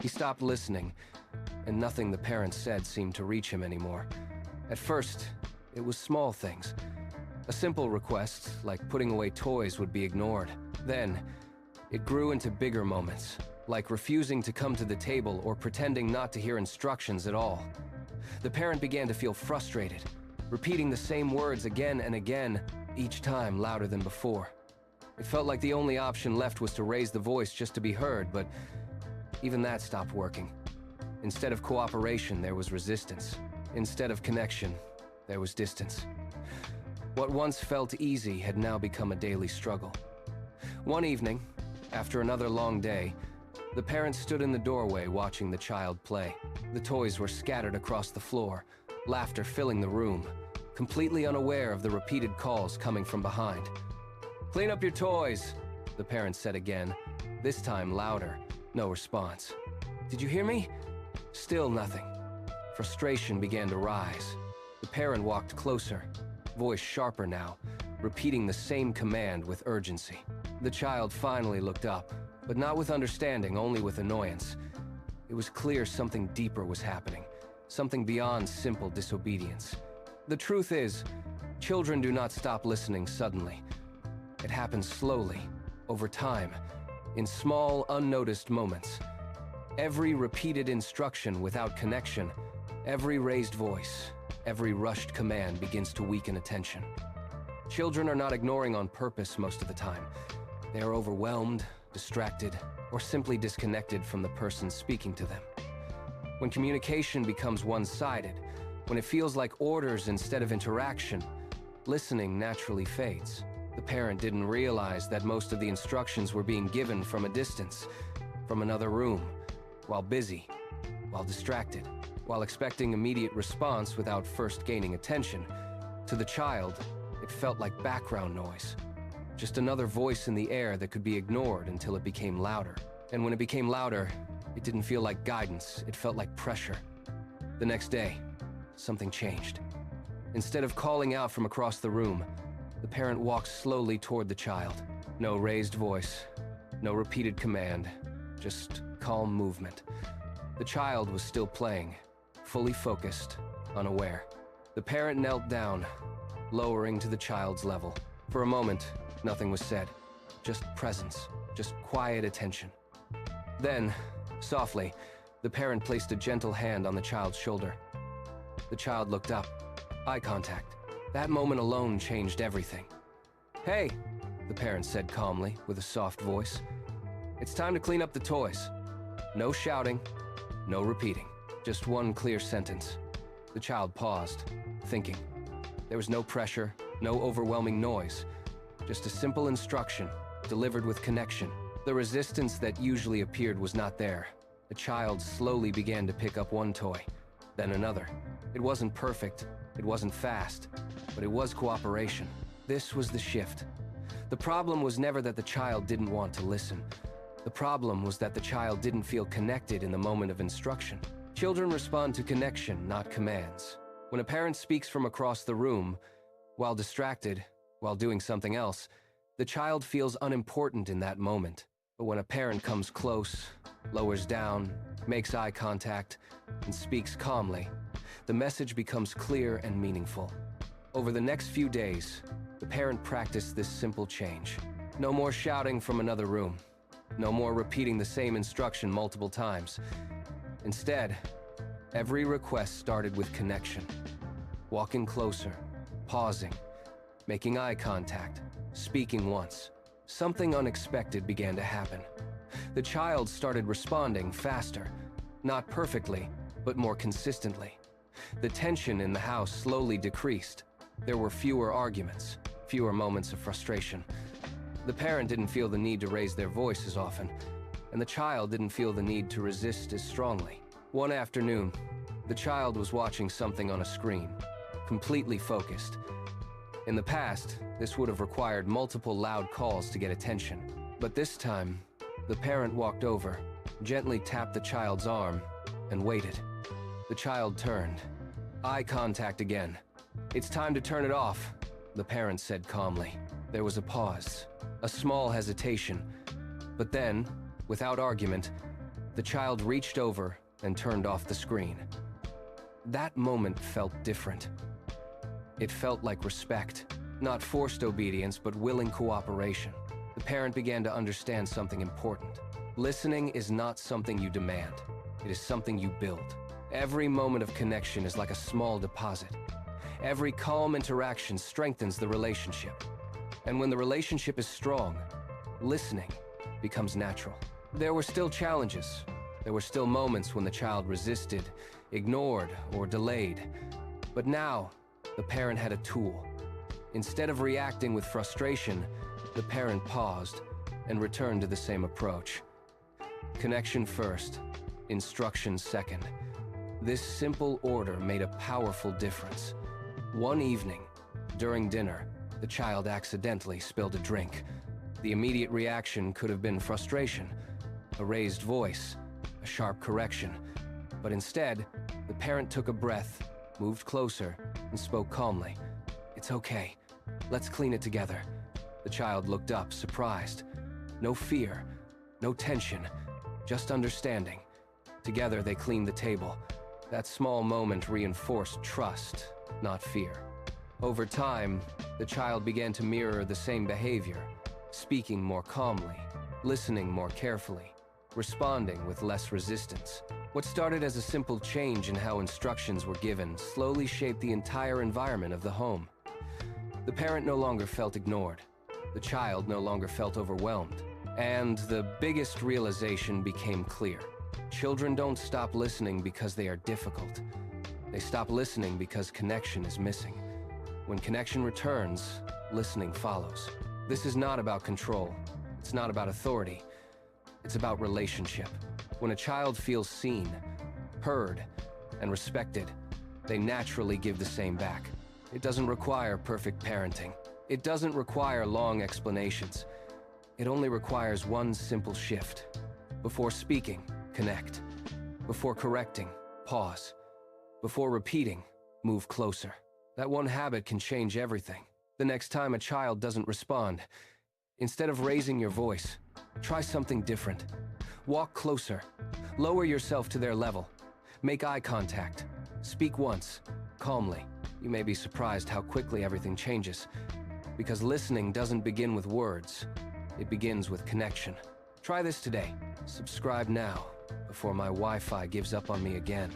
He stopped listening, and nothing the parents said seemed to reach him anymore. At first, it was small things. A simple request, like putting away toys, would be ignored. Then, it grew into bigger moments, like refusing to come to the table or pretending not to hear instructions at all. The parent began to feel frustrated, repeating the same words again and again, each time louder than before. It felt like the only option left was to raise the voice just to be heard, but even that stopped working. Instead of cooperation, there was resistance. Instead of connection, there was distance. What once felt easy had now become a daily struggle. One evening, after another long day, the parents stood in the doorway watching the child play. The toys were scattered across the floor, laughter filling the room, completely unaware of the repeated calls coming from behind. "Clean up your toys," the parent said again, this time louder. No response. "Did you hear me?" Still nothing. Frustration began to rise. The parent walked closer, voice sharper now, repeating the same command with urgency. The child finally looked up, but not with understanding, only with annoyance. It was clear something deeper was happening, something beyond simple disobedience. The truth is, children do not stop listening suddenly. It happens slowly, over time, in small, unnoticed moments. Every repeated instruction without connection, every raised voice, every rushed command begins to weaken attention. Children are not ignoring on purpose most of the time. They are overwhelmed, distracted, or simply disconnected from the person speaking to them. When communication becomes one-sided, when it feels like orders instead of interaction, listening naturally fades. The parent didn't realize that most of the instructions were being given from a distance, from another room, while busy, while distracted, while expecting immediate response without first gaining attention. To the child, it felt like background noise. Just another voice in the air that could be ignored until it became louder. And when it became louder, it didn't feel like guidance, it felt like pressure. The next day, something changed. Instead of calling out from across the room, the parent walked slowly toward the child. No raised voice, no repeated command, just calm movement. The child was still playing, fully focused, unaware. The parent knelt down, lowering to the child's level. For a moment, nothing was said, just presence, just quiet attention. Then, softly, the parent placed a gentle hand on the child's shoulder. The child looked up, eye contact. That moment alone changed everything. "Hey," the parent said calmly, with a soft voice. "It's time to clean up the toys." No shouting, no repeating, just one clear sentence. The child paused, thinking. There was no pressure, no overwhelming noise, just a simple instruction, delivered with connection. The resistance that usually appeared was not there. The child slowly began to pick up one toy, then another. It wasn't perfect, it wasn't fast, but it was cooperation. This was the shift. The problem was never that the child didn't want to listen. The problem was that the child didn't feel connected in the moment of instruction. Children respond to connection, not commands. When a parent speaks from across the room, while distracted, while doing something else, the child feels unimportant in that moment. But when a parent comes close, lowers down, makes eye contact, and speaks calmly, the message becomes clear and meaningful. Over the next few days, the parent practiced this simple change. No more shouting from another room. No more repeating the same instruction multiple times. Instead, every request started with connection. Walking closer, pausing, making eye contact, speaking once. Something unexpected began to happen. The child started responding faster, not perfectly, but more consistently. The tension in the house slowly decreased. There were fewer arguments, fewer moments of frustration. The parent didn't feel the need to raise their voice as often, and the child didn't feel the need to resist as strongly. One afternoon, the child was watching something on a screen, completely focused. In the past, this would have required multiple loud calls to get attention. But this time, the parent walked over, gently tapped the child's arm, and waited. The child turned. Eye contact again. "It's time to turn it off," the parent said calmly. There was a pause, a small hesitation. But then, without argument, The child reached over and turned off the screen. That moment felt different. It felt like respect, not forced obedience, but willing cooperation. The parent began to understand something important. Listening is not something you demand. It is something you build. Every moment of connection is like a small deposit. Every calm interaction strengthens the relationship. And when the relationship is strong, listening becomes natural. There were still challenges. There were still moments when the child resisted, ignored, or delayed. But now, the parent had a tool. Instead of reacting with frustration, the parent paused and returned to the same approach. Connection first, instruction second. This simple order made a powerful difference. One evening, during dinner, the child accidentally spilled a drink. The immediate reaction could have been frustration, a raised voice, a sharp correction. But instead, the parent took a breath, moved closer, and spoke calmly. "It's okay. Let's clean it together." The child looked up, surprised. No fear, no tension, just understanding. Together, they cleaned the table. That small moment reinforced trust, not fear. Over time, the child began to mirror the same behavior, speaking more calmly, listening more carefully, responding with less resistance. What started as a simple change in how instructions were given slowly shaped the entire environment of the home. The parent no longer felt ignored. The child no longer felt overwhelmed. And the biggest realization became clear. Children don't stop listening because they are difficult. They stop listening because connection is missing. When connection returns, listening follows. This is not about control. It's not about authority. It's about relationship. When a child feels seen, heard, and respected, they naturally give the same back. It doesn't require perfect parenting. It doesn't require long explanations. It only requires one simple shift. Before speaking, connect. Before correcting, pause. Before repeating, move closer. That one habit can change everything. The next time a child doesn't respond, instead of raising your voice, try something different. Walk closer. Lower yourself to their level. Make eye contact. Speak once, calmly. You may be surprised how quickly everything changes. Because listening doesn't begin with words. It begins with connection. Try this today. Subscribe now, before my Wi-Fi gives up on me again.